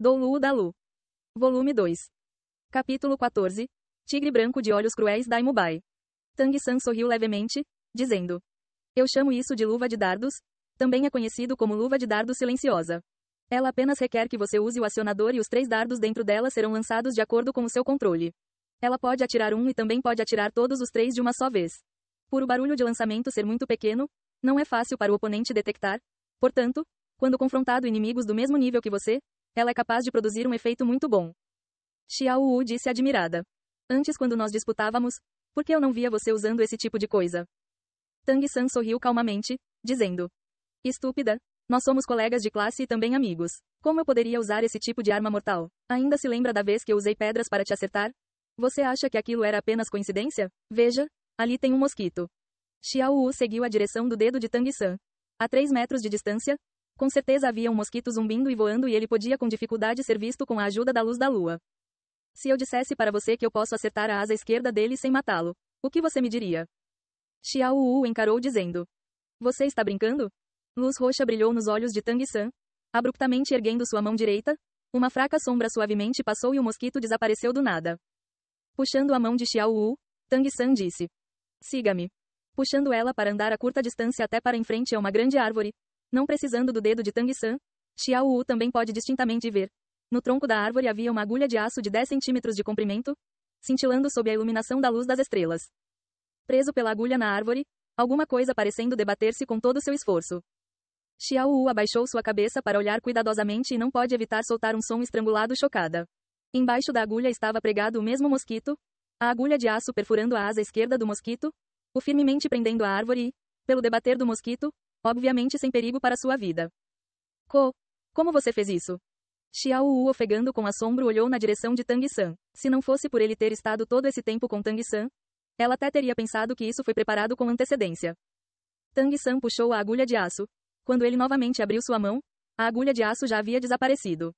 Dolu Dalu. Volume 2. Capítulo 14. Tigre branco de olhos cruéis da Imubai. Tang-san sorriu levemente, dizendo: Eu chamo isso de luva de dardos, também é conhecido como luva de dardos silenciosa. Ela apenas requer que você use o acionador e os 3 dardos dentro dela serão lançados de acordo com o seu controle. Ela pode atirar um e também pode atirar todos os 3 de uma só vez. Por o barulho de lançamento ser muito pequeno, não é fácil para o oponente detectar, portanto, quando confrontado inimigos do mesmo nível que você, ela é capaz de produzir um efeito muito bom. Xiao Wu disse admirada. Antes quando nós disputávamos, por que eu não via você usando esse tipo de coisa? Tang-san sorriu calmamente, dizendo: Estúpida, nós somos colegas de classe e também amigos. Como eu poderia usar esse tipo de arma mortal? Ainda se lembra da vez que eu usei pedras para te acertar? Você acha que aquilo era apenas coincidência? Veja, ali tem um mosquito. Xiao Wu seguiu a direção do dedo de Tang-san. A 3 metros de distância, com certeza havia um mosquito zumbindo e voando e ele podia com dificuldade ser visto com a ajuda da luz da lua. Se eu dissesse para você que eu posso acertar a asa esquerda dele sem matá-lo, o que você me diria? Xiao Wu encarou dizendo: Você está brincando? Luz roxa brilhou nos olhos de Tang-san. Abruptamente erguendo sua mão direita, uma fraca sombra suavemente passou e o mosquito desapareceu do nada. Puxando a mão de Xiao Wu, Tang-san disse: Siga-me. Puxando ela para andar a curta distância até para em frente a uma grande árvore, não precisando do dedo de Tang-san, Xiao Wu também pode distintamente ver. No tronco da árvore havia uma agulha de aço de 10 centímetros de comprimento, cintilando sob a iluminação da luz das estrelas. Preso pela agulha na árvore, alguma coisa parecendo debater-se com todo seu esforço. Xiao Wu abaixou sua cabeça para olhar cuidadosamente e não pode evitar soltar um som estrangulado chocada. Embaixo da agulha estava pregado o mesmo mosquito, a agulha de aço perfurando a asa esquerda do mosquito, o firmemente prendendo a árvore e, pelo debater do mosquito, obviamente sem perigo para sua vida. Como você fez isso? Xiao Wu, ofegando com assombro, olhou na direção de Tang-san. Se não fosse por ele ter estado todo esse tempo com Tang-san, ela até teria pensado que isso foi preparado com antecedência. Tang-san puxou a agulha de aço. Quando ele novamente abriu sua mão, a agulha de aço já havia desaparecido.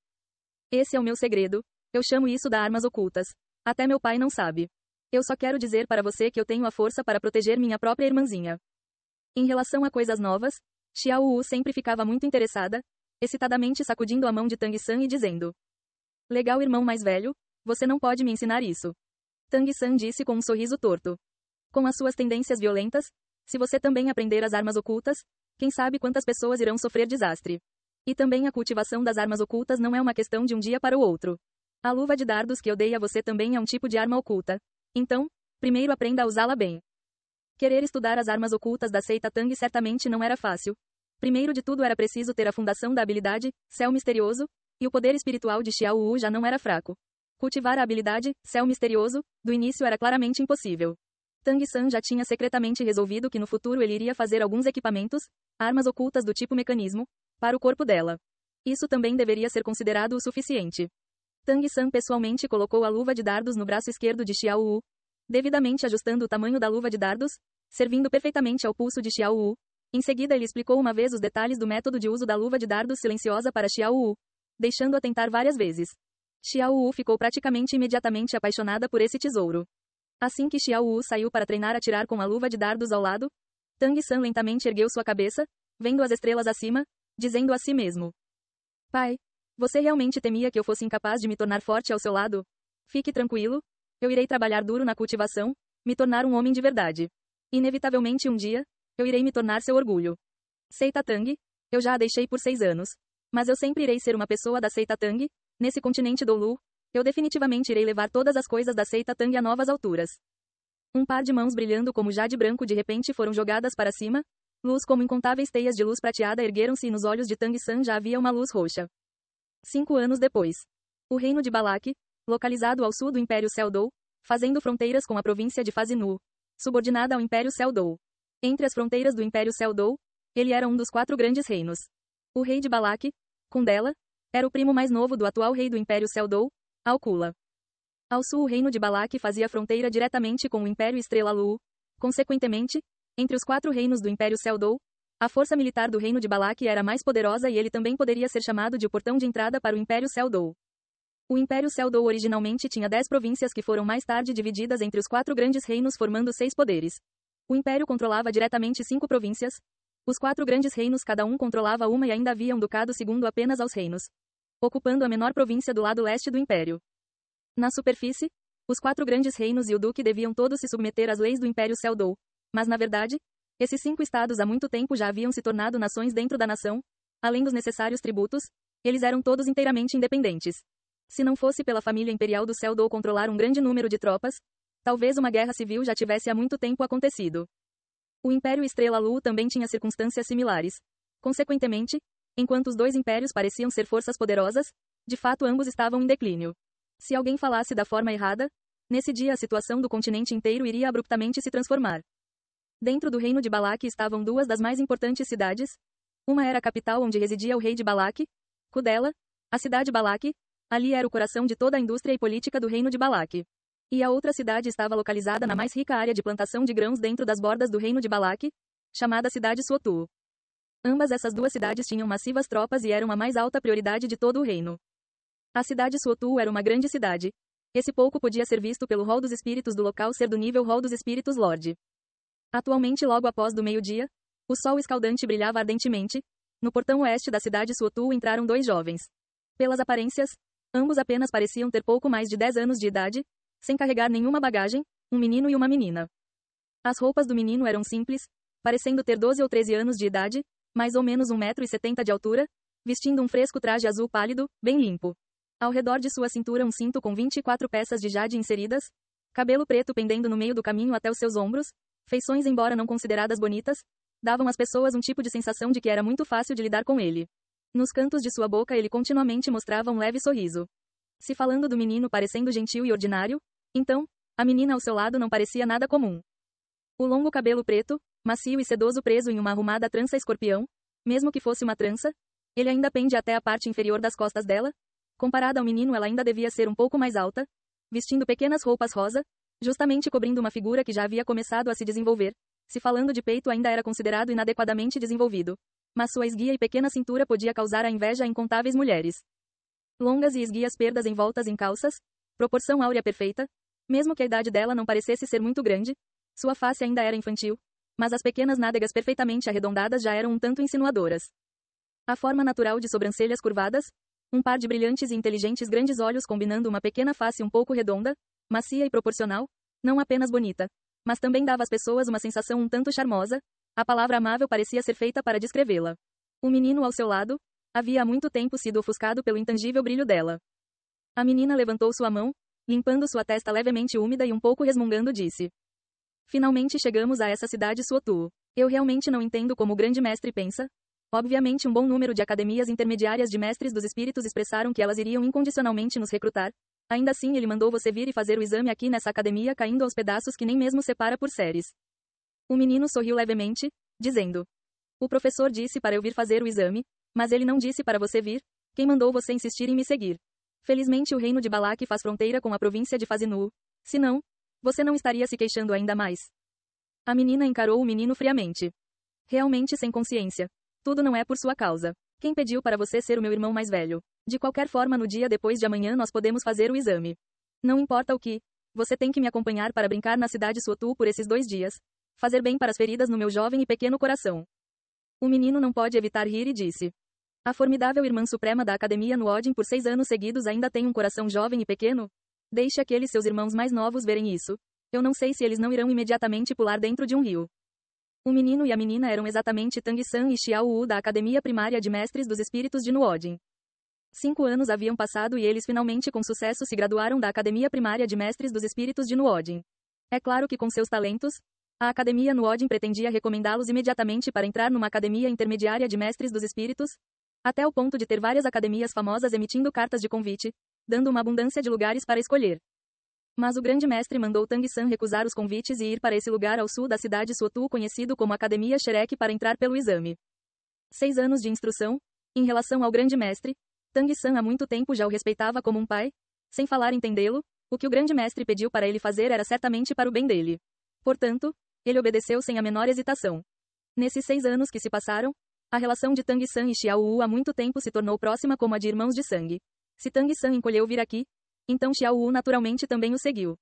Esse é o meu segredo, eu chamo isso de armas ocultas. Até meu pai não sabe. Eu só quero dizer para você que eu tenho a força para proteger minha própria irmãzinha. Em relação a coisas novas, Xiao Wu sempre ficava muito interessada, excitadamente sacudindo a mão de Tang-san e dizendo: Legal, irmão mais velho, você não pode me ensinar isso. Tang-san disse com um sorriso torto. Com as suas tendências violentas, se você também aprender as armas ocultas, quem sabe quantas pessoas irão sofrer desastre. E também a cultivação das armas ocultas não é uma questão de um dia para o outro. A luva de dardos que eu dei a você também é um tipo de arma oculta. Então, primeiro aprenda a usá-la bem. Querer estudar as armas ocultas da seita Tang certamente não era fácil. Primeiro de tudo era preciso ter a fundação da habilidade, Céu Misterioso, e o poder espiritual de Xiao Wu já não era fraco. Cultivar a habilidade, Céu Misterioso, do início era claramente impossível. Tang-san já tinha secretamente resolvido que no futuro ele iria fazer alguns equipamentos, armas ocultas do tipo mecanismo, para o corpo dela. Isso também deveria ser considerado o suficiente. Tang-san pessoalmente colocou a luva de dardos no braço esquerdo de Xiao Wu, devidamente ajustando o tamanho da luva de dardos, servindo perfeitamente ao pulso de Xiao Wu. Em seguida ele explicou uma vez os detalhes do método de uso da luva de dardos silenciosa para Xiao Wu, deixando-a tentar várias vezes. Xiao Wu ficou praticamente imediatamente apaixonada por esse tesouro. Assim que Xiao Wu saiu para treinar a atirar com a luva de dardos ao lado, Tang-san lentamente ergueu sua cabeça, vendo as estrelas acima, dizendo a si mesmo: Pai, você realmente temia que eu fosse incapaz de me tornar forte ao seu lado? Fique tranquilo, eu irei trabalhar duro na cultivação, me tornar um homem de verdade. Inevitavelmente um dia, eu irei me tornar seu orgulho. Seita Tang, eu já a deixei por 6 anos. Mas eu sempre irei ser uma pessoa da seita Tang, nesse continente Dolu, eu definitivamente irei levar todas as coisas da seita Tang a novas alturas. Um par de mãos brilhando como jade branco de repente foram jogadas para cima, luz como incontáveis teias de luz prateada ergueram-se e nos olhos de Tang-san já havia uma luz roxa. 5 anos depois. O reino de Balak, localizado ao sul do Império Seldou, fazendo fronteiras com a província de Fazinu, subordinada ao Império Seldou. Entre as fronteiras do Império Seldou, ele era um dos 4 grandes reinos. O rei de Balak, Kundela, era o primo mais novo do atual rei do Império Seldou, Alcula. Ao sul o reino de Balak fazia fronteira diretamente com o Império Estrela Lu. Consequentemente, entre os 4 reinos do Império Seldou, a força militar do reino de Balak era mais poderosa e ele também poderia ser chamado de o portão de entrada para o Império Seldou. O Império Seldou originalmente tinha 10 províncias que foram mais tarde divididas entre os 4 grandes reinos formando 6 poderes. O Império controlava diretamente 5 províncias. Os 4 grandes reinos cada um controlava uma e ainda havia um ducado segundo apenas aos reinos. ocupando a menor província do lado leste do império. Na superfície, os 4 grandes reinos e o duque deviam todos se submeter às leis do Império Seldou, mas na verdade, esses 5 estados há muito tempo já haviam se tornado nações dentro da nação, além dos necessários tributos, eles eram todos inteiramente independentes. Se não fosse pela família imperial do Seldou controlar um grande número de tropas, talvez uma guerra civil já tivesse há muito tempo acontecido. O Império Estrela Lu também tinha circunstâncias similares. Consequentemente, enquanto os 2 impérios pareciam ser forças poderosas, de fato ambos estavam em declínio. Se alguém falasse da forma errada, nesse dia a situação do continente inteiro iria abruptamente se transformar. Dentro do reino de Balak estavam 2 das mais importantes cidades. Uma era a capital onde residia o rei de Balak, Kudela, a cidade Balak, ali era o coração de toda a indústria e política do reino de Balak. E a outra cidade estava localizada na mais rica área de plantação de grãos dentro das bordas do reino de Balak, chamada cidade Suotu. Ambas essas 2 cidades tinham massivas tropas e eram a mais alta prioridade de todo o reino. A cidade Suotu era uma grande cidade. Esse pouco podia ser visto pelo rol dos espíritos do local ser do nível rol dos espíritos Lorde. Atualmente, logo após do meio-dia, o sol escaldante brilhava ardentemente. No portão oeste da cidade Suotu entraram 2 jovens. Pelas aparências, ambos apenas pareciam ter pouco mais de 10 anos de idade, sem carregar nenhuma bagagem, um menino e uma menina. As roupas do menino eram simples, parecendo ter 12 ou 13 anos de idade, mais ou menos 1,70 m de altura, vestindo um fresco traje azul pálido, bem limpo. Ao redor de sua cintura um cinto com 24 peças de jade inseridas, cabelo preto pendendo no meio do caminho até os seus ombros, feições embora não consideradas bonitas, davam às pessoas um tipo de sensação de que era muito fácil de lidar com ele. Nos cantos de sua boca ele continuamente mostrava um leve sorriso. Se falando do menino parecendo gentil e ordinário, então, a menina ao seu lado não parecia nada comum. O longo cabelo preto, macio e sedoso preso em uma arrumada trança escorpião, mesmo que fosse uma trança, ele ainda pende até a parte inferior das costas dela. Comparada ao menino, ela ainda devia ser um pouco mais alta, vestindo pequenas roupas rosa, justamente cobrindo uma figura que já havia começado a se desenvolver. Se falando de peito ainda era considerado inadequadamente desenvolvido, mas sua esguia e pequena cintura podia causar a inveja a incontáveis mulheres. Longas e esguias perdas envoltas em calças, proporção áurea perfeita, mesmo que a idade dela não parecesse ser muito grande, sua face ainda era infantil, mas as pequenas nádegas perfeitamente arredondadas já eram um tanto insinuadoras. A forma natural de sobrancelhas curvadas, um par de brilhantes e inteligentes grandes olhos combinando uma pequena face um pouco redonda, macia e proporcional, não apenas bonita, mas também dava às pessoas uma sensação um tanto charmosa, a palavra amável parecia ser feita para descrevê-la. O menino ao seu lado, havia há muito tempo sido ofuscado pelo intangível brilho dela. A menina levantou sua mão, limpando sua testa levemente úmida e um pouco resmungando disse: "Finalmente chegamos a essa cidade Suotu. Eu realmente não entendo como o grande mestre pensa. Obviamente um bom número de academias intermediárias de mestres dos espíritos expressaram que elas iriam incondicionalmente nos recrutar. Ainda assim ele mandou você vir e fazer o exame aqui nessa academia caindo aos pedaços que nem mesmo separa por séries." O menino sorriu levemente, dizendo: "O professor disse para eu vir fazer o exame, mas ele não disse para você vir. Quem mandou você insistir em me seguir? Felizmente o reino de Balak faz fronteira com a província de Fazinu. Se não, você não estaria se queixando ainda mais." A menina encarou o menino friamente. "Realmente sem consciência. Tudo não é por sua causa. Quem pediu para você ser o meu irmão mais velho? De qualquer forma no dia depois de amanhã nós podemos fazer o exame. Não importa o que. Você tem que me acompanhar para brincar na cidade Suotu por esses 2 dias. Fazer bem para as feridas no meu jovem e pequeno coração." O menino não pôde evitar rir e disse: "A formidável irmã suprema da academia no Odin por 6 anos seguidos ainda tem um coração jovem e pequeno? Deixe aqueles seus irmãos mais novos verem isso. Eu não sei se eles não irão imediatamente pular dentro de um rio." O menino e a menina eram exatamente Tang-san e Xiao Wu da Academia Primária de Mestres dos Espíritos de Nuodin. 5 anos haviam passado e eles finalmente com sucesso se graduaram da Academia Primária de Mestres dos Espíritos de Nuodin. É claro que com seus talentos, a Academia Nuodin pretendia recomendá-los imediatamente para entrar numa Academia Intermediária de Mestres dos Espíritos, até o ponto de ter várias academias famosas emitindo cartas de convite, dando uma abundância de lugares para escolher. Mas o grande mestre mandou Tang-san recusar os convites e ir para esse lugar ao sul da cidade Suotu conhecido como Academia Sherek para entrar pelo exame. 6 anos de instrução. Em relação ao grande mestre, Tang-san há muito tempo já o respeitava como um pai. Sem falar entendê-lo, o que o grande mestre pediu para ele fazer era certamente para o bem dele. Portanto, ele obedeceu sem a menor hesitação. Nesses 6 anos que se passaram, a relação de Tang-san e Xiao Wu há muito tempo se tornou próxima como a de irmãos de sangue. Se Tang-san encolheu vir aqui, então Xiao Wu naturalmente também o seguiu.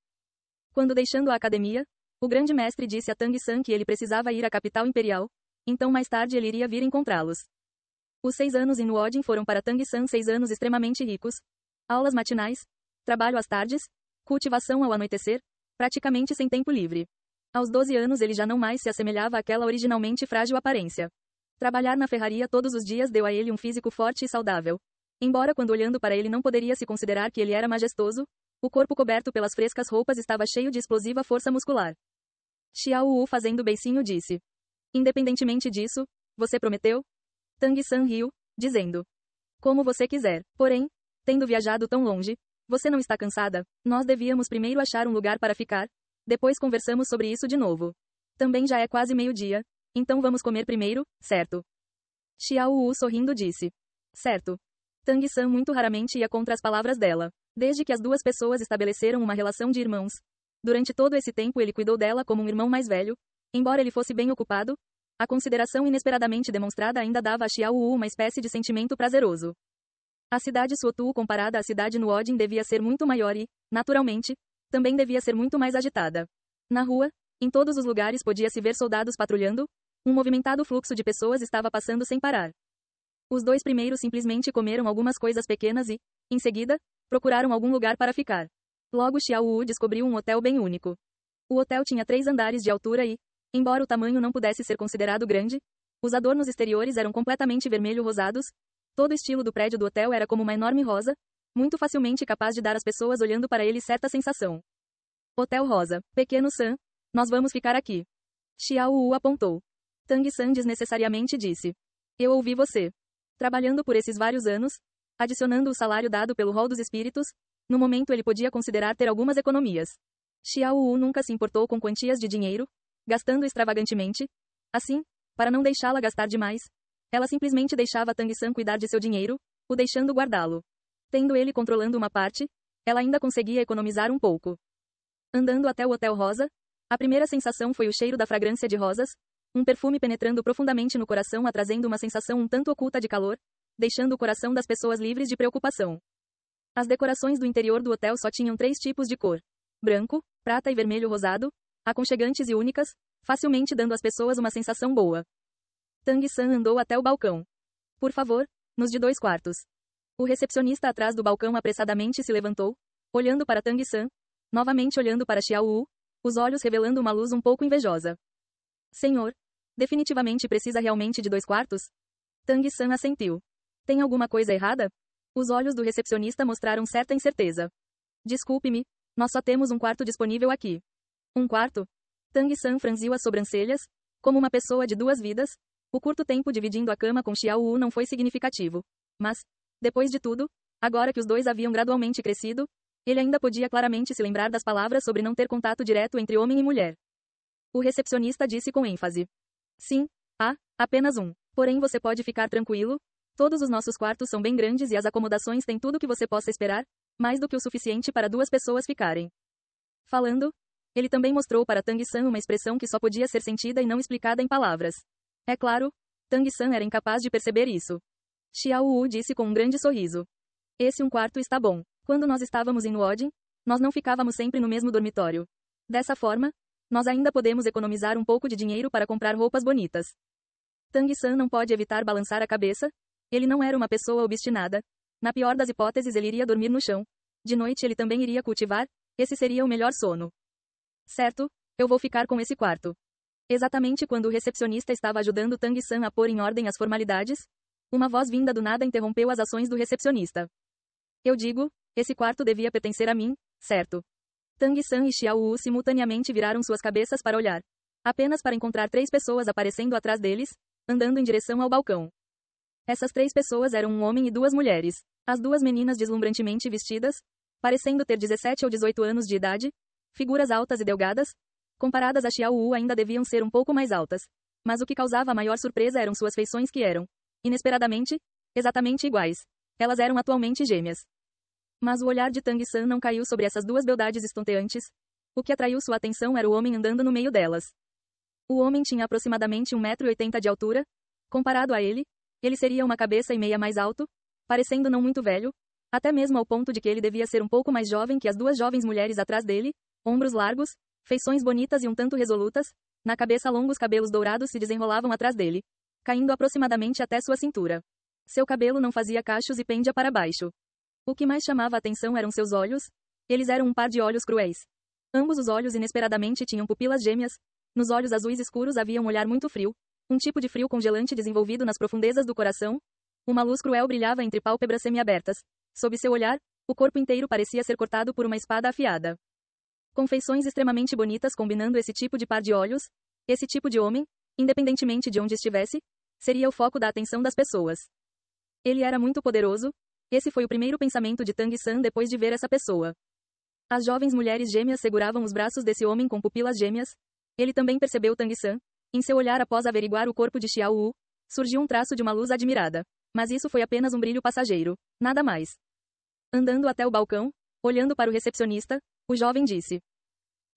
Quando deixando a academia, o grande mestre disse a Tang-san que ele precisava ir à capital imperial, então mais tarde ele iria vir encontrá-los. Os 6 anos em Nuodin foram para Tang-san 6 anos extremamente ricos. Aulas matinais, trabalho às tardes, cultivação ao anoitecer, praticamente sem tempo livre. Aos 12 anos ele já não mais se assemelhava àquela originalmente frágil aparência. Trabalhar na ferraria todos os dias deu a ele um físico forte e saudável. Embora quando olhando para ele não poderia se considerar que ele era majestoso, o corpo coberto pelas frescas roupas estava cheio de explosiva força muscular. Xiao Wu fazendo beicinho disse. Independentemente disso, você prometeu? Tang-san riu, dizendo. Como você quiser. Porém, tendo viajado tão longe, você não está cansada? Nós devíamos primeiro achar um lugar para ficar, depois conversamos sobre isso de novo. Também já é quase meio-dia, então vamos comer primeiro, certo? Xiao Wu sorrindo disse. Certo. Tang-san muito raramente ia contra as palavras dela, desde que as duas pessoas estabeleceram uma relação de irmãos. Durante todo esse tempo ele cuidou dela como um irmão mais velho, embora ele fosse bem ocupado, a consideração inesperadamente demonstrada ainda dava a Xiao Wu uma espécie de sentimento prazeroso. A cidade Suotu comparada à cidade Nuodin devia ser muito maior e, naturalmente, também devia ser muito mais agitada. Na rua, em todos os lugares podia-se ver soldados patrulhando, um movimentado fluxo de pessoas estava passando sem parar. Os dois primeiros simplesmente comeram algumas coisas pequenas e, em seguida, procuraram algum lugar para ficar. Logo Xiao Wu descobriu um hotel bem único. O hotel tinha 3 andares de altura e, embora o tamanho não pudesse ser considerado grande, os adornos exteriores eram completamente vermelho-rosados. Todo o estilo do prédio do hotel era como uma enorme rosa, muito facilmente capaz de dar às pessoas olhando para ele certa sensação. Hotel Rosa. Pequeno San, nós vamos ficar aqui. Xiao Wu apontou. Tang-san desnecessariamente disse. Eu ouvi você. Trabalhando por esses vários anos, adicionando o salário dado pelo rol dos espíritos, no momento ele podia considerar ter algumas economias. Xiao Wu nunca se importou com quantias de dinheiro, gastando extravagantemente. Assim, para não deixá-la gastar demais, ela simplesmente deixava Tang-san cuidar de seu dinheiro, o deixando guardá-lo. Tendo ele controlando uma parte, ela ainda conseguia economizar um pouco. Andando até o Hotel Rosa, a primeira sensação foi o cheiro da fragrância de rosas, um perfume penetrando profundamente no coração, trazendo uma sensação um tanto oculta de calor, deixando o coração das pessoas livres de preocupação. As decorações do interior do hotel só tinham 3 tipos de cor: branco, prata e vermelho rosado, aconchegantes e únicas, facilmente dando às pessoas uma sensação boa. Tang-san andou até o balcão. Por favor, nos de 2 quartos. O recepcionista atrás do balcão apressadamente se levantou, olhando para Tang-san, novamente olhando para Xiao Wu, os olhos revelando uma luz um pouco invejosa. Senhor, definitivamente precisa realmente de 2 quartos? Tang-san assentiu. Tem alguma coisa errada? Os olhos do recepcionista mostraram certa incerteza. Desculpe-me, nós só temos um quarto disponível aqui. Um quarto? Tang-san franziu as sobrancelhas, como uma pessoa de 2 vidas. O curto tempo dividindo a cama com Xiao Wu não foi significativo. Mas, depois de tudo, agora que os dois haviam gradualmente crescido, ele ainda podia claramente se lembrar das palavras sobre não ter contato direto entre homem e mulher. O recepcionista disse com ênfase. Sim, há, apenas um. Porém você pode ficar tranquilo, todos os nossos quartos são bem grandes e as acomodações têm tudo o que você possa esperar, mais do que o suficiente para 2 pessoas ficarem. Falando, ele também mostrou para Tang-san uma expressão que só podia ser sentida e não explicada em palavras. É claro, Tang-san era incapaz de perceber isso. Xiao Wu disse com um grande sorriso. Esse um quarto está bom. Quando nós estávamos em Nuodin, nós não ficávamos sempre no mesmo dormitório. Dessa forma, nós ainda podemos economizar um pouco de dinheiro para comprar roupas bonitas. Tang-san não pode evitar balançar a cabeça. Ele não era uma pessoa obstinada. Na pior das hipóteses ele iria dormir no chão. De noite ele também iria cultivar. Esse seria o melhor sono. Certo, eu vou ficar com esse quarto. Exatamente quando o recepcionista estava ajudando Tang-san a pôr em ordem as formalidades, uma voz vinda do nada interrompeu as ações do recepcionista. Eu digo, esse quarto devia pertencer a mim, certo? Tang-san e Xiao Wu simultaneamente viraram suas cabeças para olhar. Apenas para encontrar 3 pessoas aparecendo atrás deles, andando em direção ao balcão. Essas 3 pessoas eram um homem e 2 mulheres. As 2 meninas deslumbrantemente vestidas, parecendo ter 17 ou 18 anos de idade, figuras altas e delgadas, comparadas a Xiao Wu ainda deviam ser um pouco mais altas. Mas o que causava a maior surpresa eram suas feições que eram, inesperadamente, exatamente iguais. Elas eram atualmente gêmeas. Mas o olhar de Tang-san não caiu sobre essas 2 beldades estonteantes. O que atraiu sua atenção era o homem andando no meio delas. O homem tinha aproximadamente 1,80 m de altura. Comparado a ele seria uma cabeça e meia mais alto, parecendo não muito velho, até mesmo ao ponto de que ele devia ser um pouco mais jovem que as 2 jovens mulheres atrás dele, ombros largos, feições bonitas e um tanto resolutas, na cabeça longos cabelos dourados se desenrolavam atrás dele, caindo aproximadamente até sua cintura. Seu cabelo não fazia cachos e pendia para baixo. O que mais chamava a atenção eram seus olhos. Eles eram um par de olhos cruéis. Ambos os olhos inesperadamente tinham pupilas gêmeas. Nos olhos azuis escuros havia um olhar muito frio, um tipo de frio congelante desenvolvido nas profundezas do coração. Uma luz cruel brilhava entre pálpebras semiabertas. Sob seu olhar, o corpo inteiro parecia ser cortado por uma espada afiada. Com feições extremamente bonitas combinando esse tipo de par de olhos, esse tipo de homem, independentemente de onde estivesse, seria o foco da atenção das pessoas. Ele era muito poderoso. Esse foi o primeiro pensamento de Tang San depois de ver essa pessoa. As jovens mulheres gêmeas seguravam os braços desse homem com pupilas gêmeas. Ele também percebeu Tang San. Em seu olhar após averiguar o corpo de Xiao Wu, surgiu um traço de uma luz admirada. Mas isso foi apenas um brilho passageiro. Nada mais. Andando até o balcão, olhando para o recepcionista, o jovem disse: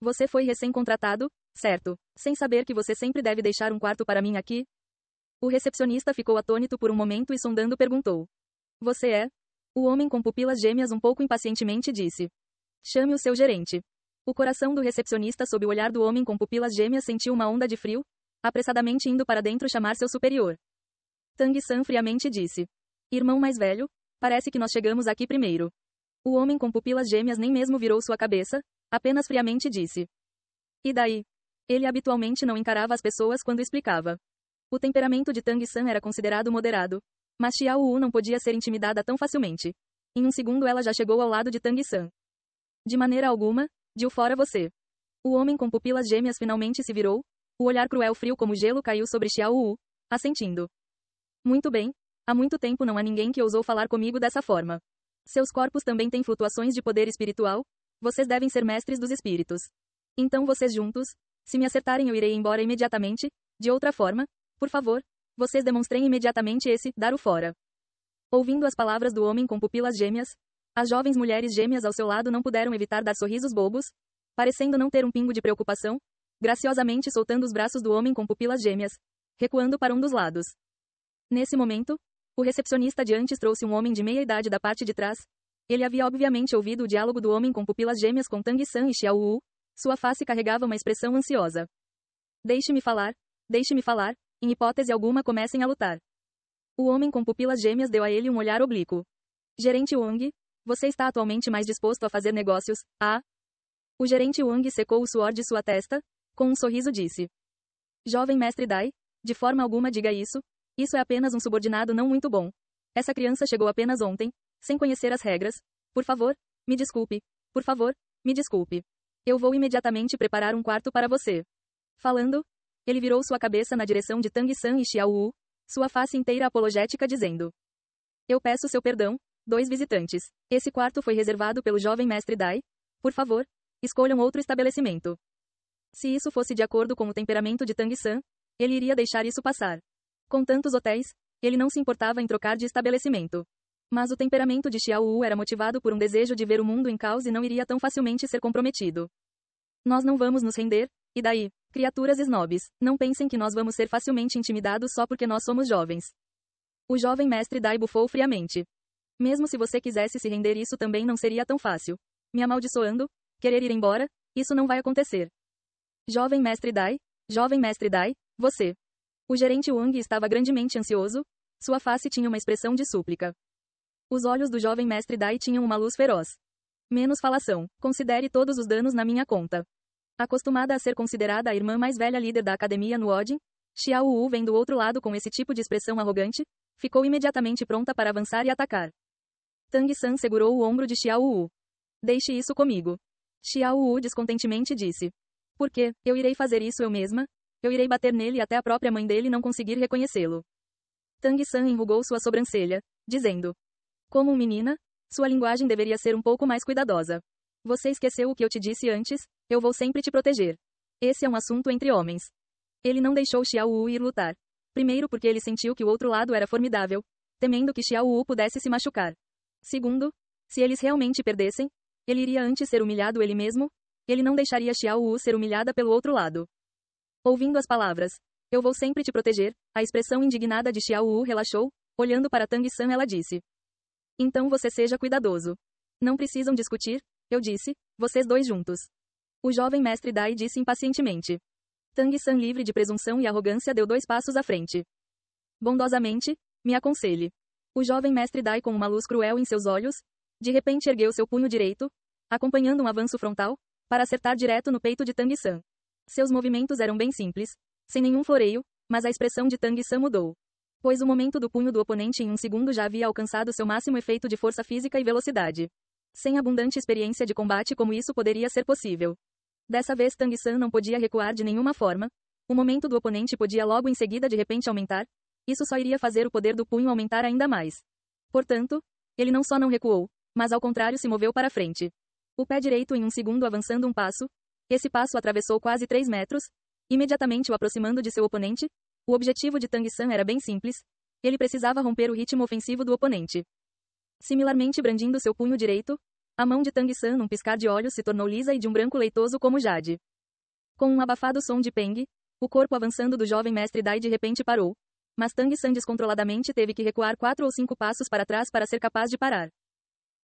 Você foi recém-contratado, certo? Sem saber que você sempre deve deixar um quarto para mim aqui? O recepcionista ficou atônito por um momento e sondando perguntou: Você é? O homem com pupilas gêmeas um pouco impacientemente disse: Chame o seu gerente. O coração do recepcionista sob o olhar do homem com pupilas gêmeas sentiu uma onda de frio, apressadamente indo para dentro chamar seu superior. Tang San friamente disse: Irmão mais velho, parece que nós chegamos aqui primeiro. O homem com pupilas gêmeas nem mesmo virou sua cabeça, apenas friamente disse: E daí? Ele habitualmente não encarava as pessoas quando explicava. O temperamento de Tang San era considerado moderado, mas Xiao Wu não podia ser intimidada tão facilmente. Em um segundo ela já chegou ao lado de Tang San. De maneira alguma, de fora você. O homem com pupilas gêmeas finalmente se virou, o olhar cruel frio como gelo caiu sobre Xiao Wu, assentindo. Muito bem, há muito tempo não há ninguém que ousou falar comigo dessa forma. Seus corpos também têm flutuações de poder espiritual, vocês devem ser mestres dos espíritos. Então vocês juntos, se me acertarem eu irei embora imediatamente, de outra forma, por favor, vocês demonstrem imediatamente esse, dar o fora. Ouvindo as palavras do homem com pupilas gêmeas, as jovens mulheres gêmeas ao seu lado não puderam evitar dar sorrisos bobos, parecendo não ter um pingo de preocupação, graciosamente soltando os braços do homem com pupilas gêmeas, recuando para um dos lados. Nesse momento, o recepcionista de antes trouxe um homem de meia idade da parte de trás. Ele havia obviamente ouvido o diálogo do homem com pupilas gêmeas com Tang San e Xiao Wu. Sua face carregava uma expressão ansiosa. Deixe-me falar, em hipótese alguma comecem a lutar. O homem com pupilas gêmeas deu a ele um olhar oblíquo. Gerente Wang, você está atualmente mais disposto a fazer negócios, ah? O gerente Wang secou o suor de sua testa, com um sorriso disse. Jovem mestre Dai, de forma alguma diga isso. Isso é apenas um subordinado não muito bom. Essa criança chegou apenas ontem, sem conhecer as regras. Por favor, me desculpe. Por favor, me desculpe. Eu vou imediatamente preparar um quarto para você. Falando, ele virou sua cabeça na direção de Tang San e Xiao Wu, sua face inteira apologética dizendo. Eu peço seu perdão, dois visitantes. Esse quarto foi reservado pelo jovem mestre Dai. Por favor, escolham outro estabelecimento. Se isso fosse de acordo com o temperamento de Tang San, ele iria deixar isso passar. Com tantos hotéis, ele não se importava em trocar de estabelecimento. Mas o temperamento de Xiao Wu era motivado por um desejo de ver o mundo em caos e não iria tão facilmente ser comprometido. Nós não vamos nos render, e daí, criaturas snobs, não pensem que nós vamos ser facilmente intimidados só porque nós somos jovens. O jovem mestre Dai bufou friamente. Mesmo se você quisesse se render isso também não seria tão fácil. Me amaldiçoando, querer ir embora, isso não vai acontecer. Jovem mestre Dai, você. O gerente Wang estava grandemente ansioso, sua face tinha uma expressão de súplica. Os olhos do jovem mestre Dai tinham uma luz feroz. Menos falação, considere todos os danos na minha conta. Acostumada a ser considerada a irmã mais velha líder da academia no Odin, Xiao Wu vem do outro lado com esse tipo de expressão arrogante, ficou imediatamente pronta para avançar e atacar. Tang San segurou o ombro de Xiao Wu. Deixe isso comigo. Xiao Wu descontentemente disse. Por quê? Eu irei fazer isso eu mesma? Eu irei bater nele até a própria mãe dele não conseguir reconhecê-lo. Tang San enrugou sua sobrancelha, dizendo. Como menina, sua linguagem deveria ser um pouco mais cuidadosa. Você esqueceu o que eu te disse antes? Eu vou sempre te proteger. Esse é um assunto entre homens. Ele não deixou Xiao Wu ir lutar. Primeiro porque ele sentiu que o outro lado era formidável, temendo que Xiao Wu pudesse se machucar. Segundo, se eles realmente perdessem, ele iria antes ser humilhado ele mesmo, ele não deixaria Xiao Wu ser humilhada pelo outro lado. Ouvindo as palavras, eu vou sempre te proteger, a expressão indignada de Xiao Wu relaxou, olhando para Tang San ela disse. Então você seja cuidadoso. Não precisam discutir, eu disse, vocês dois juntos. O jovem mestre Dai disse impacientemente. Tang San livre de presunção e arrogância deu 2 passos à frente. Bondosamente, me aconselhe. O jovem mestre Dai, com uma luz cruel em seus olhos, de repente ergueu seu punho direito, acompanhando um avanço frontal, para acertar direto no peito de Tang San. Seus movimentos eram bem simples, sem nenhum floreio, mas a expressão de Tang San mudou. Pois o momento do punho do oponente em um segundo já havia alcançado seu máximo efeito de força física e velocidade. Sem abundante experiência de combate, como isso poderia ser possível? Dessa vez Tang San não podia recuar de nenhuma forma. O momento do oponente podia logo em seguida de repente aumentar. Isso só iria fazer o poder do punho aumentar ainda mais. Portanto, ele não só não recuou, mas ao contrário se moveu para frente. O pé direito em um segundo avançando um passo. Esse passo atravessou quase 3 metros, imediatamente o aproximando de seu oponente. O objetivo de Tang San era bem simples. Ele precisava romper o ritmo ofensivo do oponente. Similarmente brandindo seu punho direito, a mão de Tang San num piscar de olhos se tornou lisa e de um branco leitoso como jade. Com um abafado som de peng, o corpo avançando do jovem mestre Dai de repente parou. Mas Tang San descontroladamente teve que recuar 4 ou 5 passos para trás para ser capaz de parar.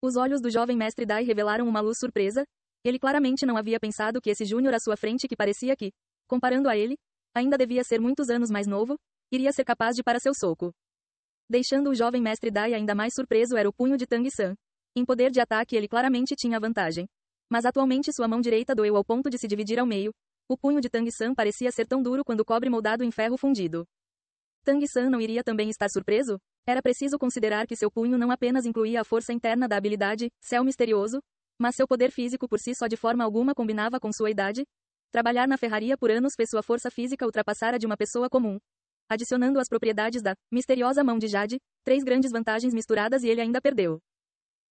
Os olhos do jovem mestre Dai revelaram uma luz surpresa. Ele claramente não havia pensado que esse júnior à sua frente, que parecia que, comparando a ele, ainda devia ser muitos anos mais novo, iria ser capaz de parar seu soco. Deixando o jovem mestre Dai ainda mais surpreso era o punho de Tang San. Em poder de ataque ele claramente tinha vantagem. Mas atualmente sua mão direita doeu ao ponto de se dividir ao meio. O punho de Tang San parecia ser tão duro quanto cobre moldado em ferro fundido. Tang San não iria também estar surpreso? Era preciso considerar que seu punho não apenas incluía a força interna da habilidade, céu misterioso, mas seu poder físico por si só de forma alguma combinava com sua idade. Trabalhar na ferraria por anos fez sua força física ultrapassar a de uma pessoa comum. Adicionando as propriedades da misteriosa mão de Jade, 3 grandes vantagens misturadas e ele ainda perdeu.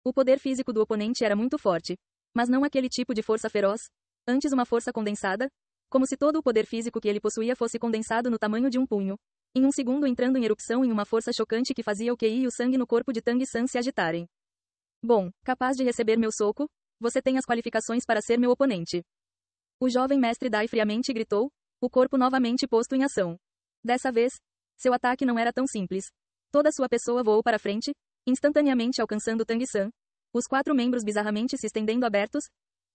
O poder físico do oponente era muito forte, mas não aquele tipo de força feroz, antes uma força condensada, como se todo o poder físico que ele possuía fosse condensado no tamanho de um punho, em um segundo entrando em erupção em uma força chocante que fazia o QI e o sangue no corpo de Tang San se agitarem. Bom, capaz de receber meu soco, você tem as qualificações para ser meu oponente. O jovem mestre Dai friamente gritou, o corpo novamente posto em ação. Dessa vez, seu ataque não era tão simples. Toda sua pessoa voou para frente, instantaneamente alcançando Tang San, os 4 membros bizarramente se estendendo abertos,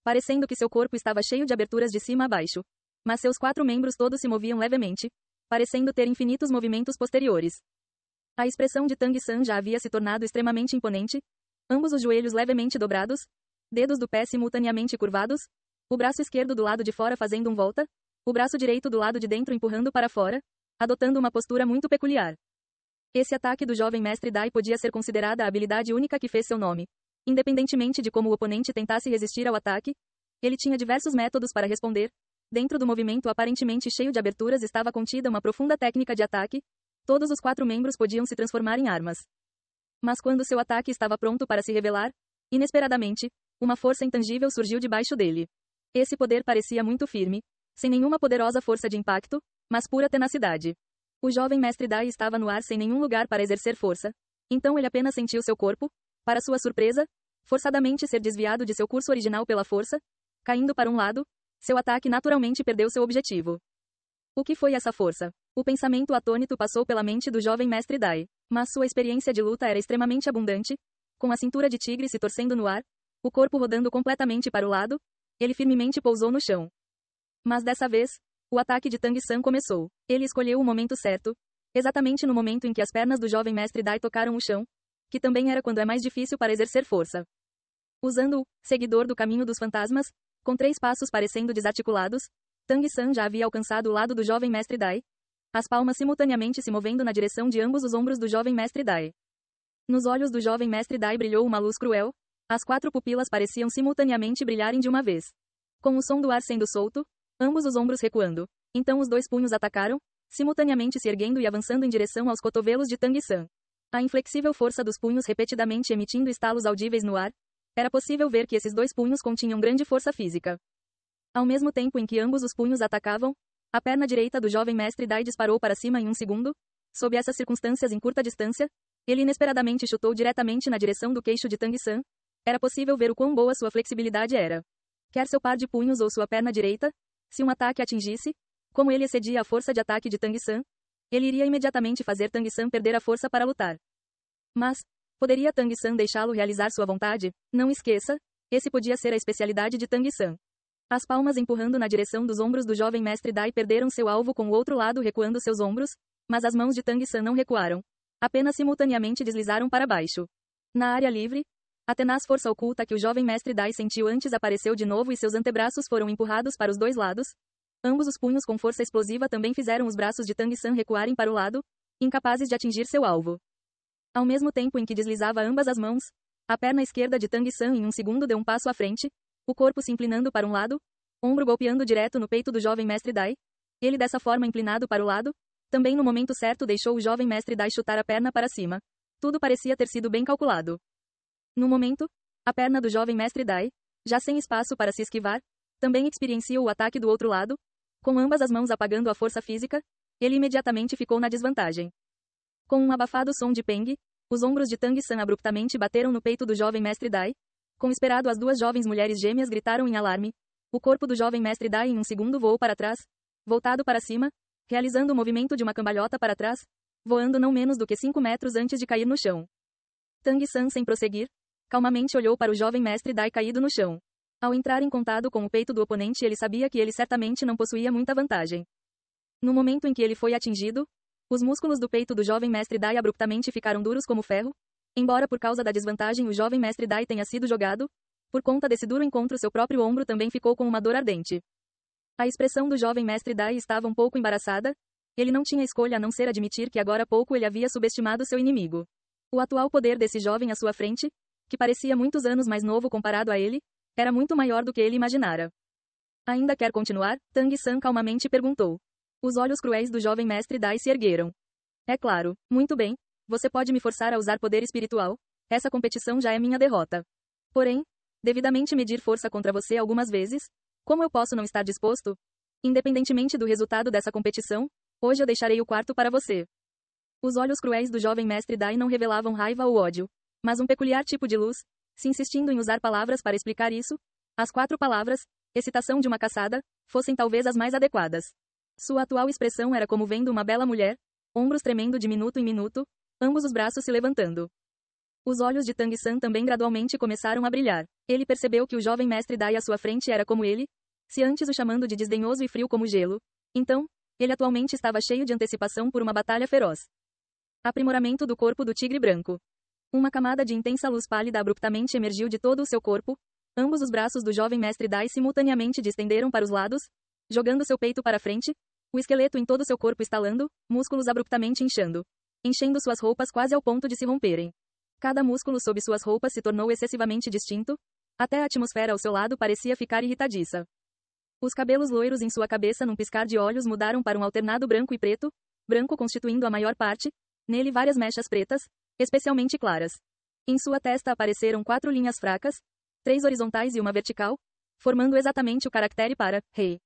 parecendo que seu corpo estava cheio de aberturas de cima a baixo. Mas seus 4 membros todos se moviam levemente, parecendo ter infinitos movimentos posteriores. A expressão de Tang San já havia se tornado extremamente imponente, ambos os joelhos levemente dobrados, dedos do pé simultaneamente curvados, o braço esquerdo do lado de fora fazendo um volta, o braço direito do lado de dentro empurrando para fora, adotando uma postura muito peculiar. Esse ataque do jovem mestre Dai podia ser considerada a habilidade única que fez seu nome. Independentemente de como o oponente tentasse resistir ao ataque, ele tinha diversos métodos para responder. Dentro do movimento aparentemente cheio de aberturas estava contida uma profunda técnica de ataque. Todos os 4 membros podiam se transformar em armas. Mas quando seu ataque estava pronto para se revelar, inesperadamente, uma força intangível surgiu debaixo dele. Esse poder parecia muito firme, sem nenhuma poderosa força de impacto, mas pura tenacidade. O jovem mestre Dai estava no ar sem nenhum lugar para exercer força. Então ele apenas sentiu seu corpo, para sua surpresa, forçadamente ser desviado de seu curso original pela força, caindo para um lado. Seu ataque naturalmente perdeu seu objetivo. O que foi essa força? O pensamento atônito passou pela mente do jovem mestre Dai, mas sua experiência de luta era extremamente abundante, com a cintura de tigre se torcendo no ar, o corpo rodando completamente para o lado, ele firmemente pousou no chão. Mas dessa vez, o ataque de Tang San começou. Ele escolheu o momento certo, exatamente no momento em que as pernas do jovem mestre Dai tocaram o chão, que também era quando é mais difícil para exercer força. Usando o seguidor do caminho dos fantasmas, com 3 passos parecendo desarticulados, Tang San já havia alcançado o lado do jovem mestre Dai, as palmas simultaneamente se movendo na direção de ambos os ombros do jovem mestre Dai. Nos olhos do jovem mestre Dai brilhou uma luz cruel, as 4 pupilas pareciam simultaneamente brilharem de uma vez. Com o som do ar sendo solto, ambos os ombros recuando. Então os 2 punhos atacaram, simultaneamente se erguendo e avançando em direção aos cotovelos de Tang San. A inflexível força dos punhos repetidamente emitindo estalos audíveis no ar, era possível ver que esses 2 punhos continham grande força física. Ao mesmo tempo em que ambos os punhos atacavam, a perna direita do jovem mestre Dai disparou para cima em um segundo. Sob essas circunstâncias em curta distância, ele inesperadamente chutou diretamente na direção do queixo de Tang San. Era possível ver o quão boa sua flexibilidade era. Quer seu par de punhos ou sua perna direita, se um ataque atingisse, como ele excedia a força de ataque de Tang San, ele iria imediatamente fazer Tang San perder a força para lutar. Mas, poderia Tang San deixá-lo realizar sua vontade? Não esqueça, esse podia ser a especialidade de Tang San. As palmas empurrando na direção dos ombros do jovem mestre Dai perderam seu alvo com o outro lado recuando seus ombros, mas as mãos de Tang San não recuaram. apenas simultaneamente deslizaram para baixo. Na área livre, a tenaz força oculta que o jovem mestre Dai sentiu antes apareceu de novo e seus antebraços foram empurrados para os dois lados. Ambos os punhos com força explosiva também fizeram os braços de Tang San recuarem para o lado, incapazes de atingir seu alvo. Ao mesmo tempo em que deslizava ambas as mãos, a perna esquerda de Tang San em um segundo deu um passo à frente, o corpo se inclinando para um lado, ombro golpeando direto no peito do jovem mestre Dai. Ele dessa forma inclinado para o lado, também no momento certo deixou o jovem mestre Dai chutar a perna para cima. Tudo parecia ter sido bem calculado. No momento, a perna do jovem mestre Dai, já sem espaço para se esquivar, também experienciou o ataque do outro lado. Com ambas as mãos apagando a força física, ele imediatamente ficou na desvantagem. Com um abafado som de peng, os ombros de Tang San abruptamente bateram no peito do jovem mestre Dai. Com esperado, as duas jovens mulheres gêmeas gritaram em alarme. O corpo do jovem mestre Dai em um segundo voou para trás, voltado para cima, realizando o movimento de uma cambalhota para trás, voando não menos do que 5 metros antes de cair no chão. Tang San, sem prosseguir, calmamente olhou para o jovem mestre Dai caído no chão. Ao entrar em contato com o peito do oponente, ele sabia que ele certamente não possuía muita vantagem. No momento em que ele foi atingido, os músculos do peito do jovem mestre Dai abruptamente ficaram duros como ferro. Embora por causa da desvantagem o jovem mestre Dai tenha sido jogado, por conta desse duro encontro seu próprio ombro também ficou com uma dor ardente. A expressão do jovem mestre Dai estava um pouco embaraçada. Ele não tinha escolha a não ser admitir que agora há pouco ele havia subestimado seu inimigo. O atual poder desse jovem à sua frente, que parecia muitos anos mais novo comparado a ele, era muito maior do que ele imaginara. Ainda quer continuar? Tang San calmamente perguntou. Os olhos cruéis do jovem mestre Dai se ergueram. É claro, muito bem. Você pode me forçar a usar poder espiritual. Essa competição já é minha derrota. Porém, devidamente medir força contra você algumas vezes, como eu posso não estar disposto? Independentemente do resultado dessa competição, hoje eu deixarei o quarto para você. Os olhos cruéis do jovem mestre Dai não revelavam raiva ou ódio, mas um peculiar tipo de luz. Se insistindo em usar palavras para explicar isso, as 4 palavras, excitação de uma caçada, fossem talvez as mais adequadas. Sua atual expressão era como vendo uma bela mulher, ombros tremendo de minuto em minuto, ambos os braços se levantando. Os olhos de Tang San também gradualmente começaram a brilhar. Ele percebeu que o jovem mestre Dai à sua frente era como ele, se antes o chamando de desdenhoso e frio como gelo, então, ele atualmente estava cheio de antecipação por uma batalha feroz. Aprimoramento do corpo do tigre branco. Uma camada de intensa luz pálida abruptamente emergiu de todo o seu corpo. Ambos os braços do jovem mestre Dai simultaneamente estenderam para os lados, jogando seu peito para frente, o esqueleto em todo seu corpo estalando, músculos abruptamente inchando, enchendo suas roupas quase ao ponto de se romperem. Cada músculo sob suas roupas se tornou excessivamente distinto, até a atmosfera ao seu lado parecia ficar irritadiça. Os cabelos loiros em sua cabeça num piscar de olhos mudaram para um alternado branco e preto, branco constituindo a maior parte, nele várias mechas pretas, especialmente claras. Em sua testa apareceram 4 linhas fracas, 3 horizontais e uma vertical, formando exatamente o caractere para rei.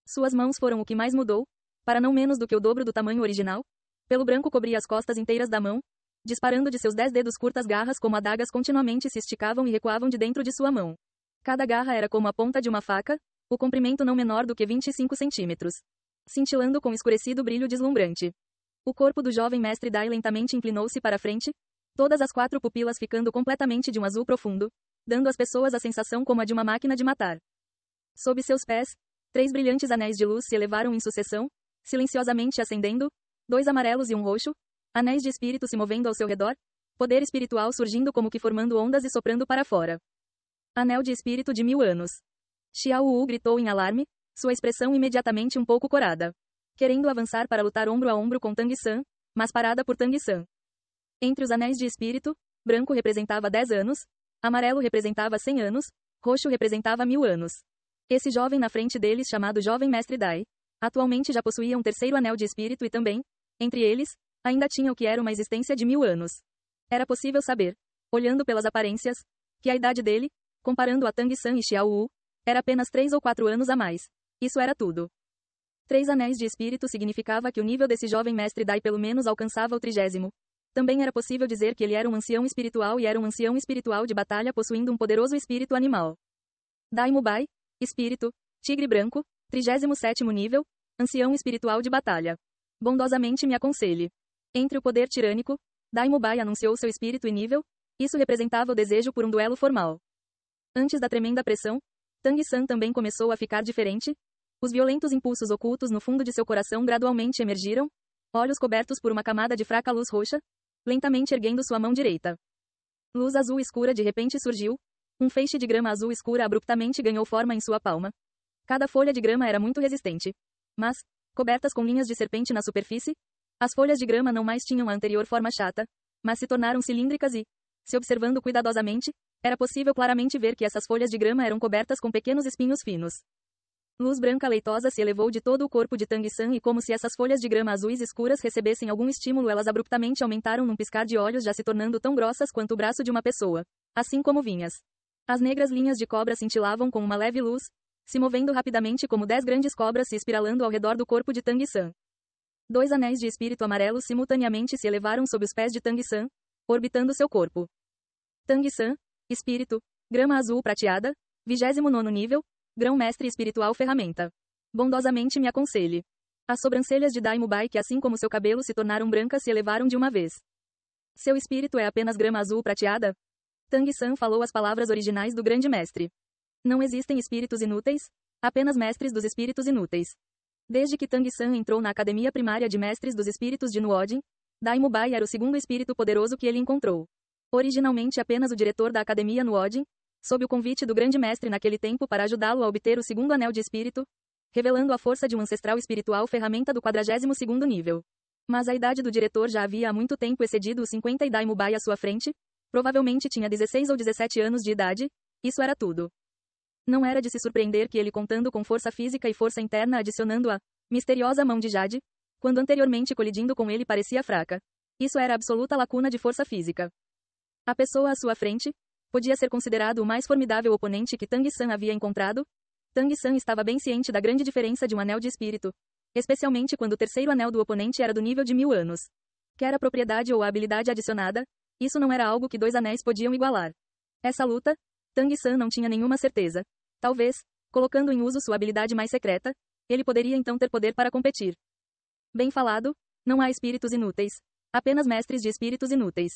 Suas mãos foram o que mais mudou, para não menos do que o dobro do tamanho original. Pelo branco cobria as costas inteiras da mão, disparando de seus 10 dedos curtas garras como adagas continuamente se esticavam e recuavam de dentro de sua mão. Cada garra era como a ponta de uma faca, o comprimento não menor do que 25 centímetros. Cintilando com escurecido brilho deslumbrante. O corpo do jovem mestre Dai lentamente inclinou-se para frente, todas as 4 pupilas ficando completamente de um azul profundo, dando às pessoas a sensação como a de uma máquina de matar. Sob seus pés, 3 brilhantes anéis de luz se elevaram em sucessão, silenciosamente ascendendo, 2 amarelos e um roxo, anéis de espírito se movendo ao seu redor, poder espiritual surgindo como que formando ondas e soprando para fora. Anel de espírito de 1000 anos. Xiao Wu gritou em alarme, sua expressão imediatamente um pouco corada. Querendo avançar para lutar ombro a ombro com Tang San, mas parada por Tang San. Entre os anéis de espírito, branco representava 10 anos, amarelo representava 100 anos, roxo representava 1000 anos. Esse jovem na frente deles chamado Jovem Mestre Dai, atualmente já possuía um terceiro anel de espírito e também, entre eles, ainda tinha o que era uma existência de 1000 anos. Era possível saber, olhando pelas aparências, que a idade dele, comparando a Tang San e Xiao Wu, era apenas 3 ou 4 anos a mais. Isso era tudo. 3 anéis de espírito significava que o nível desse jovem mestre Dai pelo menos alcançava o 30º. Também era possível dizer que ele era um ancião espiritual e era um ancião espiritual de batalha possuindo um poderoso espírito animal. Dai Mubai, espírito, tigre branco, 37º nível, ancião espiritual de batalha. Bondosamente me aconselhe. Entre o poder tirânico, Dai Mubai anunciou seu espírito e nível, isso representava o desejo por um duelo formal. Antes da tremenda pressão, Tang San também começou a ficar diferente. Os violentos impulsos ocultos no fundo de seu coração gradualmente emergiram, olhos cobertos por uma camada de fraca luz roxa, lentamente erguendo sua mão direita. Luz azul escura de repente surgiu. Um feixe de grama azul escura abruptamente ganhou forma em sua palma. Cada folha de grama era muito resistente. Mas, cobertas com linhas de serpente na superfície, as folhas de grama não mais tinham a anterior forma chata, mas se tornaram cilíndricas e, se observando cuidadosamente, era possível claramente ver que essas folhas de grama eram cobertas com pequenos espinhos finos. Luz branca leitosa se elevou de todo o corpo de Tang-san e como se essas folhas de grama azuis escuras recebessem algum estímulo, elas abruptamente aumentaram num piscar de olhos, já se tornando tão grossas quanto o braço de uma pessoa. Assim como vinhas. As negras linhas de cobra cintilavam com uma leve luz, se movendo rapidamente como 10 grandes cobras se espiralando ao redor do corpo de Tang-san. 2 anéis de espírito amarelo simultaneamente se elevaram sob os pés de Tang-san, orbitando seu corpo. Tang-san, espírito, grama azul prateada, 29º nível, grão-mestre espiritual ferramenta. Bondosamente me aconselhe. As sobrancelhas de Daimubai, que assim como seu cabelo se tornaram brancas, se elevaram de uma vez. Seu espírito é apenas grama azul prateada? Tang-san falou as palavras originais do grande mestre. Não existem espíritos inúteis, apenas mestres dos espíritos inúteis. Desde que Tang-san entrou na Academia Primária de Mestres dos Espíritos de Nuodin, Daimubai era o segundo espírito poderoso que ele encontrou. Originalmente apenas o diretor da Academia Nuodin, sob o convite do grande mestre naquele tempo para ajudá-lo a obter o segundo anel de espírito, revelando a força de um ancestral espiritual ferramenta do 42º nível. Mas a idade do diretor já havia há muito tempo excedido os 50 e Daimubai à sua frente, provavelmente tinha 16 ou 17 anos de idade, isso era tudo. Não era de se surpreender que ele, contando com força física e força interna adicionando a misteriosa mão de Jade, quando anteriormente colidindo com ele parecia fraca. Isso era absoluta lacuna de força física. A pessoa à sua frente podia ser considerado o mais formidável oponente que Tang-san havia encontrado. Tang-san estava bem ciente da grande diferença de um anel de espírito, especialmente quando o terceiro anel do oponente era do nível de 1000 anos. Quer a propriedade ou a habilidade adicionada, isso não era algo que 2 anéis podiam igualar. Essa luta, Tang-san não tinha nenhuma certeza. Talvez, colocando em uso sua habilidade mais secreta, ele poderia então ter poder para competir. Bem falado, não há espíritos inúteis. Apenas mestres de espíritos inúteis.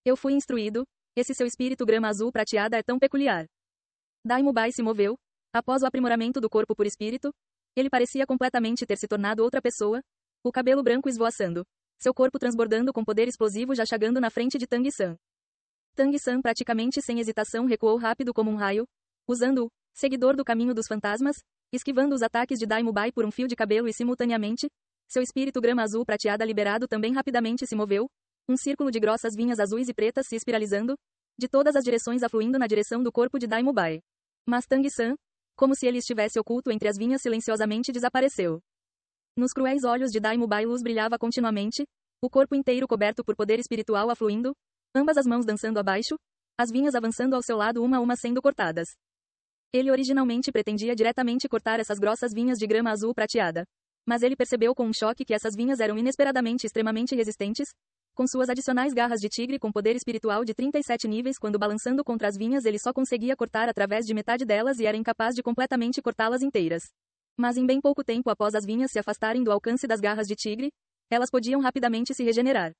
Eu fui instruído, esse seu espírito grama azul prateada é tão peculiar. Daimubai se moveu. Após o aprimoramento do corpo por espírito, ele parecia completamente ter se tornado outra pessoa, o cabelo branco esvoaçando, seu corpo transbordando com poder explosivo já chegando na frente de Tang-san. Tang-san praticamente sem hesitação recuou rápido como um raio, usando-o, seguidor do caminho dos fantasmas, esquivando os ataques de Daimubai por um fio de cabelo e simultaneamente, seu espírito grama azul prateada liberado também rapidamente se moveu, um círculo de grossas vinhas azuis e pretas se espiralizando, de todas as direções afluindo na direção do corpo de Daimubai. Mas Tang-san, como se ele estivesse oculto entre as vinhas, silenciosamente desapareceu. Nos cruéis olhos de Daimubai luz brilhava continuamente, o corpo inteiro coberto por poder espiritual afluindo, ambas as mãos dançando abaixo, as vinhas avançando ao seu lado uma a uma sendo cortadas. Ele originalmente pretendia diretamente cortar essas grossas vinhas de grama azul prateada. Mas ele percebeu com um choque que essas vinhas eram inesperadamente extremamente resistentes, com suas adicionais garras de tigre com poder espiritual de 37 níveis, quando balançando contra as vinhas ele só conseguia cortar através de metade delas e era incapaz de completamente cortá-las inteiras. Mas em bem pouco tempo após as vinhas se afastarem do alcance das garras de tigre, elas podiam rapidamente se regenerar.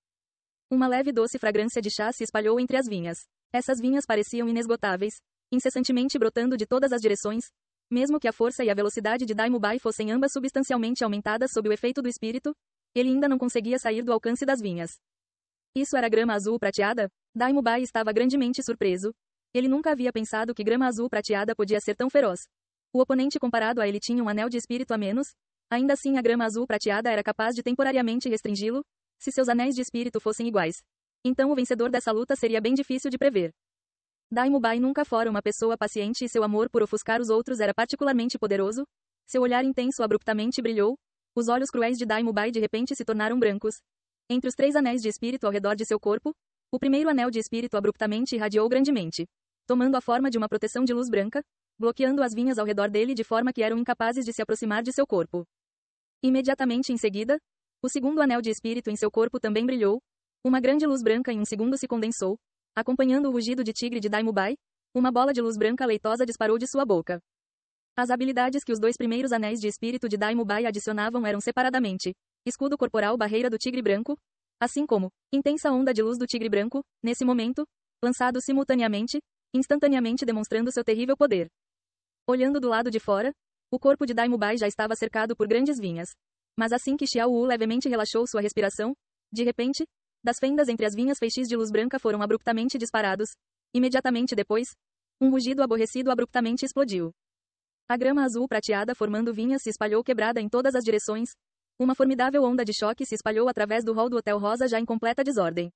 Uma leve doce fragrância de chá se espalhou entre as vinhas. Essas vinhas pareciam inesgotáveis, incessantemente brotando de todas as direções, mesmo que a força e a velocidade de Daimubai fossem ambas substancialmente aumentadas sob o efeito do espírito, ele ainda não conseguia sair do alcance das vinhas. Isso era grama azul prateada? Daimubai estava grandemente surpreso. Ele nunca havia pensado que grama azul prateada podia ser tão feroz. O oponente comparado a ele tinha um anel de espírito a menos, ainda assim a grama azul prateada era capaz de temporariamente restringi-lo, se seus anéis de espírito fossem iguais. Então o vencedor dessa luta seria bem difícil de prever. Daimubai nunca fora uma pessoa paciente e seu amor por ofuscar os outros era particularmente poderoso. Seu olhar intenso abruptamente brilhou, os olhos cruéis de Daimubai de repente se tornaram brancos. Entre os 3 anéis de espírito ao redor de seu corpo, o primeiro anel de espírito abruptamente irradiou grandemente, tomando a forma de uma proteção de luz branca, bloqueando as vinhas ao redor dele de forma que eram incapazes de se aproximar de seu corpo. Imediatamente em seguida, o segundo anel de espírito em seu corpo também brilhou, uma grande luz branca em um segundo se condensou, acompanhando o rugido de tigre de Daimubai, uma bola de luz branca leitosa disparou de sua boca. As habilidades que os 2 primeiros anéis de espírito de Daimubai adicionavam eram separadamente: escudo corporal barreira do tigre branco, assim como intensa onda de luz do tigre branco, nesse momento, lançado simultaneamente, instantaneamente demonstrando seu terrível poder. Olhando do lado de fora, o corpo de Daimubai já estava cercado por grandes vinhas. Mas assim que Xiao Wu levemente relaxou sua respiração, de repente, Das fendas entre as vinhas feixes de luz branca foram abruptamente disparados. Imediatamente depois, um rugido aborrecido abruptamente explodiu. A grama azul prateada formando vinhas se espalhou quebrada em todas as direções. Uma formidável onda de choque se espalhou através do hall do Hotel Rosa já em completa desordem.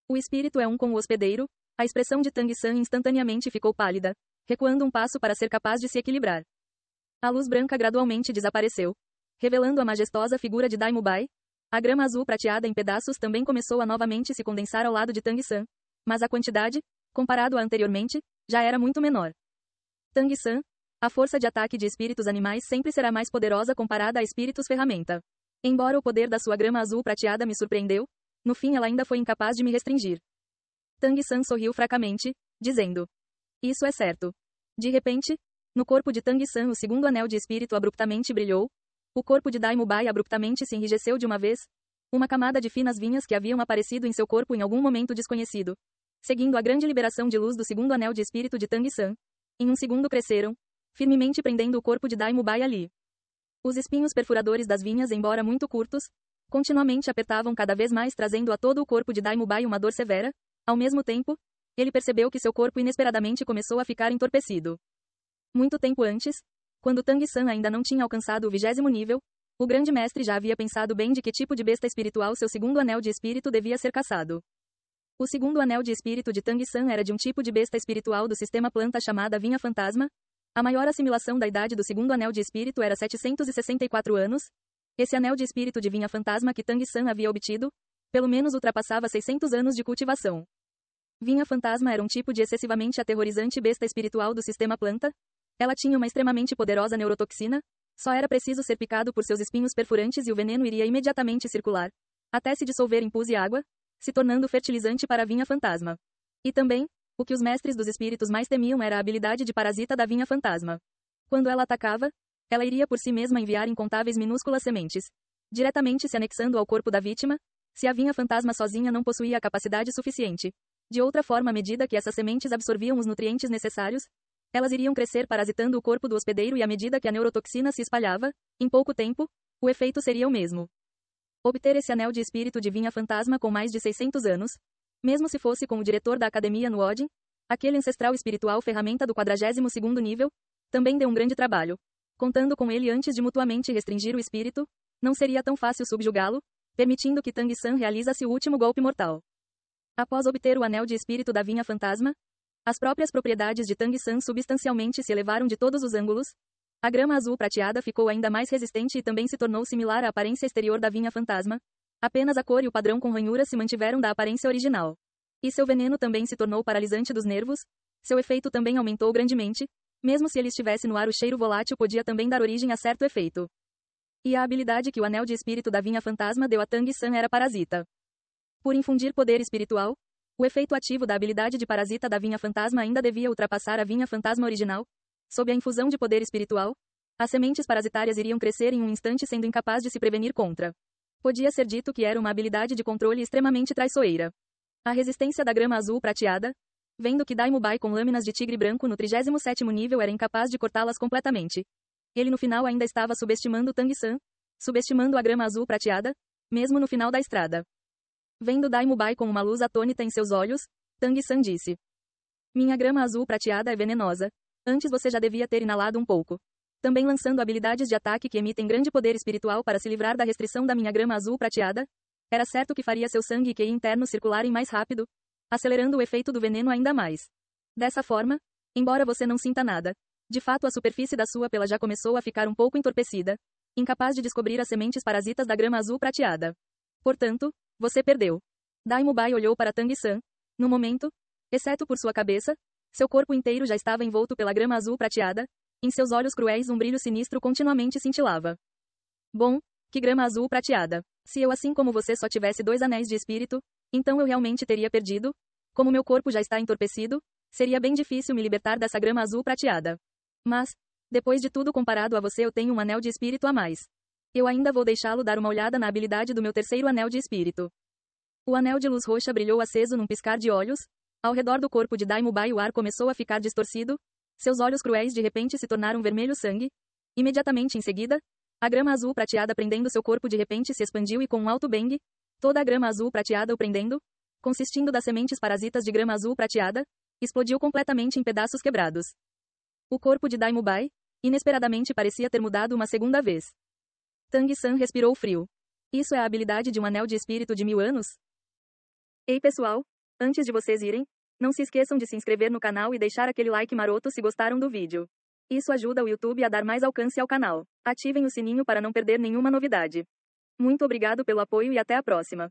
O espírito é um com o hospedeiro. A expressão de Tang San instantaneamente ficou pálida, recuando um passo para ser capaz de se equilibrar. A luz branca gradualmente desapareceu, revelando a majestosa figura de Dai Mubai. A grama azul prateada em pedaços também começou a novamente se condensar ao lado de Tang San, mas a quantidade, comparado a anteriormente, já era muito menor. Tang San, a força de ataque de espíritos animais sempre será mais poderosa comparada a espíritos ferramenta. Embora o poder da sua grama azul prateada me surpreendeu, no fim ela ainda foi incapaz de me restringir. Tang San sorriu fracamente, dizendo: Isso é certo. De repente, no corpo de Tang San o segundo anel de espírito abruptamente brilhou. O corpo de Dai Mubai abruptamente se enrijeceu de uma vez. Uma camada de finas vinhas que haviam aparecido em seu corpo em algum momento desconhecido, seguindo a grande liberação de luz do segundo anel de espírito de Tang San, em um segundo cresceram, firmemente prendendo o corpo de Dai Mubai ali. Os espinhos perfuradores das vinhas, embora muito curtos, continuamente apertavam cada vez mais, trazendo a todo o corpo de Dai Mubai uma dor severa. Ao mesmo tempo, ele percebeu que seu corpo inesperadamente começou a ficar entorpecido. Muito tempo antes, quando Tang San ainda não tinha alcançado o 20º nível, o grande mestre já havia pensado bem de que tipo de besta espiritual seu segundo anel de espírito devia ser caçado. O segundo anel de espírito de Tang San era de um tipo de besta espiritual do sistema planta chamada vinha fantasma. A maior assimilação da idade do segundo anel de espírito era 764 anos. Esse anel de espírito de vinha fantasma que Tang San havia obtido, pelo menos ultrapassava 600 anos de cultivação. Vinha fantasma era um tipo de excessivamente aterrorizante besta espiritual do sistema planta. Ela tinha uma extremamente poderosa neurotoxina. Só era preciso ser picado por seus espinhos perfurantes e o veneno iria imediatamente circular, até se dissolver em pus e água, se tornando fertilizante para a vinha fantasma. E também, o que os mestres dos espíritos mais temiam era a habilidade de parasita da vinha fantasma. Quando ela atacava, ela iria por si mesma enviar incontáveis minúsculas sementes, diretamente se anexando ao corpo da vítima, se a vinha fantasma sozinha não possuía a capacidade suficiente. De outra forma, à medida que essas sementes absorviam os nutrientes necessários, elas iriam crescer parasitando o corpo do hospedeiro e à medida que a neurotoxina se espalhava, em pouco tempo, o efeito seria o mesmo. Obter esse anel de espírito de vinha fantasma com mais de 600 anos, mesmo se fosse com o diretor da academia no Odin, aquele ancestral espiritual ferramenta do 42º nível, também deu um grande trabalho. Contando com ele antes de mutuamente restringir o espírito, não seria tão fácil subjugá-lo, permitindo que Tang San realizasse o último golpe mortal. Após obter o anel de espírito da vinha fantasma, as próprias propriedades de Tang San substancialmente se elevaram de todos os ângulos. A grama azul prateada ficou ainda mais resistente e também se tornou similar à aparência exterior da vinha fantasma. Apenas a cor e o padrão com ranhuras se mantiveram da aparência original. E seu veneno também se tornou paralisante dos nervos. Seu efeito também aumentou grandemente. Mesmo se ele estivesse no ar, o cheiro volátil podia também dar origem a certo efeito. E a habilidade que o anel de espírito da vinha fantasma deu a Tang San era parasita. Por infundir poder espiritual, o efeito ativo da habilidade de parasita da vinha fantasma ainda devia ultrapassar a vinha fantasma original. Sob a infusão de poder espiritual, as sementes parasitárias iriam crescer em um instante, sendo incapaz de se prevenir contra. Podia ser dito que era uma habilidade de controle extremamente traiçoeira. A resistência da grama azul prateada, vendo que Dai Mubai com lâminas de tigre branco no 37º nível era incapaz de cortá-las completamente. Ele no final ainda estava subestimando Tang San, subestimando a grama azul prateada, mesmo no final da estrada. Vendo Dai Mubai com uma luz atônita em seus olhos, Tang San disse: Minha grama azul prateada é venenosa. Antes você já devia ter inalado um pouco. Também lançando habilidades de ataque que emitem grande poder espiritual para se livrar da restrição da minha grama azul prateada, era certo que faria seu sangue e QI interno circularem mais rápido, acelerando o efeito do veneno ainda mais. Dessa forma, embora você não sinta nada, de fato a superfície da sua pele já começou a ficar um pouco entorpecida, incapaz de descobrir as sementes parasitas da grama azul prateada. Portanto, você perdeu. Dai Mubai olhou para Tang San. No momento, exceto por sua cabeça, seu corpo inteiro já estava envolto pela grama azul prateada. Em seus olhos cruéis um brilho sinistro continuamente cintilava. Bom, que grama azul prateada. Se eu assim como você só tivesse 2 anéis de espírito, então eu realmente teria perdido. Como meu corpo já está entorpecido, seria bem difícil me libertar dessa grama azul prateada. Mas, depois de tudo comparado a você eu tenho um anel de espírito a mais. Eu ainda vou deixá-lo dar uma olhada na habilidade do meu 3º anel de espírito. O anel de luz roxa brilhou aceso num piscar de olhos. Ao redor do corpo de Dai Mubai o ar começou a ficar distorcido. Seus olhos cruéis de repente se tornaram vermelho sangue. Imediatamente em seguida, a grama azul prateada prendendo seu corpo de repente se expandiu e com um alto bang, Toda a grama azul prateada o prendendo, consistindo das sementes parasitas de grama azul prateada, explodiu completamente em pedaços quebrados. O corpo de Daimubai, inesperadamente parecia ter mudado uma segunda vez. Tang-san respirou frio. Isso é a habilidade de um anel de espírito de 1000 anos? Ei pessoal, antes de vocês irem, não se esqueçam de se inscrever no canal e deixar aquele like maroto se gostaram do vídeo. Isso ajuda o YouTube a dar mais alcance ao canal. Ativem o sininho para não perder nenhuma novidade. Muito obrigado pelo apoio e até a próxima.